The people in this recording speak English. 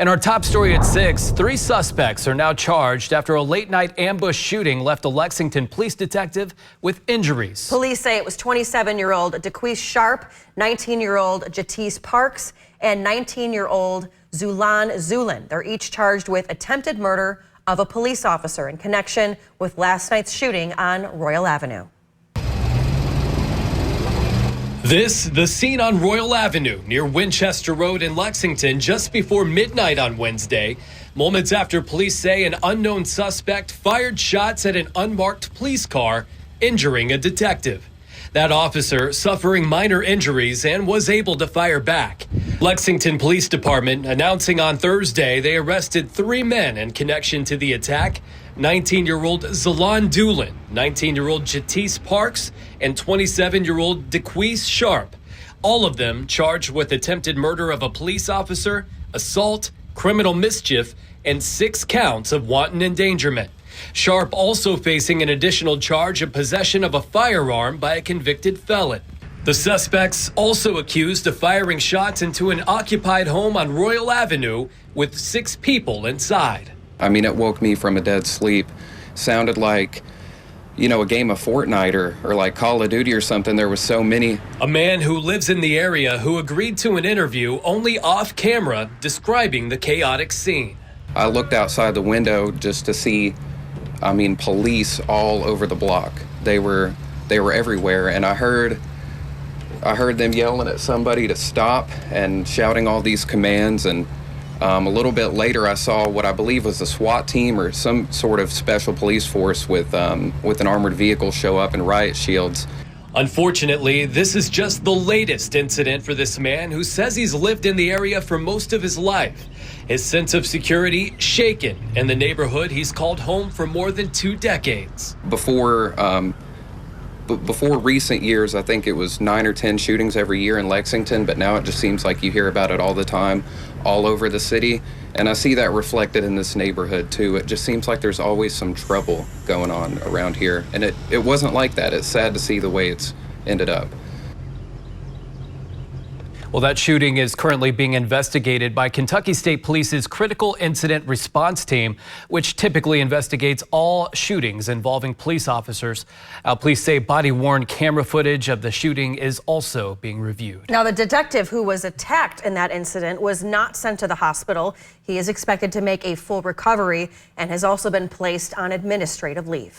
And our top story at 6, 3 suspects are now charged after a late-night ambush shooting left a Lexington police detective with injuries. Police say it was 27-year-old DeQuise Sharp, 19-year-old Jatisse Parks, and 19-year-old Zulan Zulin. They're each charged with attempted murder of a police officer in connection with last night's shooting on Royal Avenue. The scene on Royal Avenue near Winchester Road in Lexington just before midnight on Wednesday, moments after police say an unknown suspect fired shots at an unmarked police car, injuring a detective. That officer suffering minor injuries and was able to fire back. Lexington Police Department announcing on Thursday they arrested 3 men in connection to the attack: 19-year-old Zulan Zulin, 19-year-old Jatisse Parks, and 27-year-old DeQuise Sharp. All of them charged with attempted murder of a police officer, assault, criminal mischief, and 6 counts of wanton endangerment. Sharp also facing an additional charge of possession of a firearm by a convicted felon. The suspects also accused of firing shots into an occupied home on Royal Avenue with 6 people inside. I mean, it woke me from a dead sleep. Sounded like, a game of Fortnite or like Call of Duty or something. There was so many. A man who lives in the area who agreed to an interview only off camera describing the chaotic scene. I looked outside the window just to see, police all over the block. They were everywhere, and I heard them yelling at somebody to stop and shouting all these commands. And a little bit later, I saw what I believe was a SWAT team or some sort of special police force with an armored vehicle show up in riot shields. Unfortunately, this is just the latest incident for this man who says he's lived in the area for most of his life. His sense of security shaken in the neighborhood he's called home for more than 2 decades. Before recent years, I think it was 9 or 10 shootings every year in Lexington, but now it just seems like you hear about it all the time, all over the city. And I see that reflected in this neighborhood too. It just seems like there's always some trouble going on around here. And it wasn't like that. It's sad to see the way it's ended up. Well, that shooting is currently being investigated by Kentucky State Police's Critical Incident Response Team, which typically investigates all shootings involving police officers. Police say body-worn camera footage of the shooting is also being reviewed. Now, the detective who was attacked in that incident was not sent to the hospital. He is expected to make a full recovery and has also been placed on administrative leave.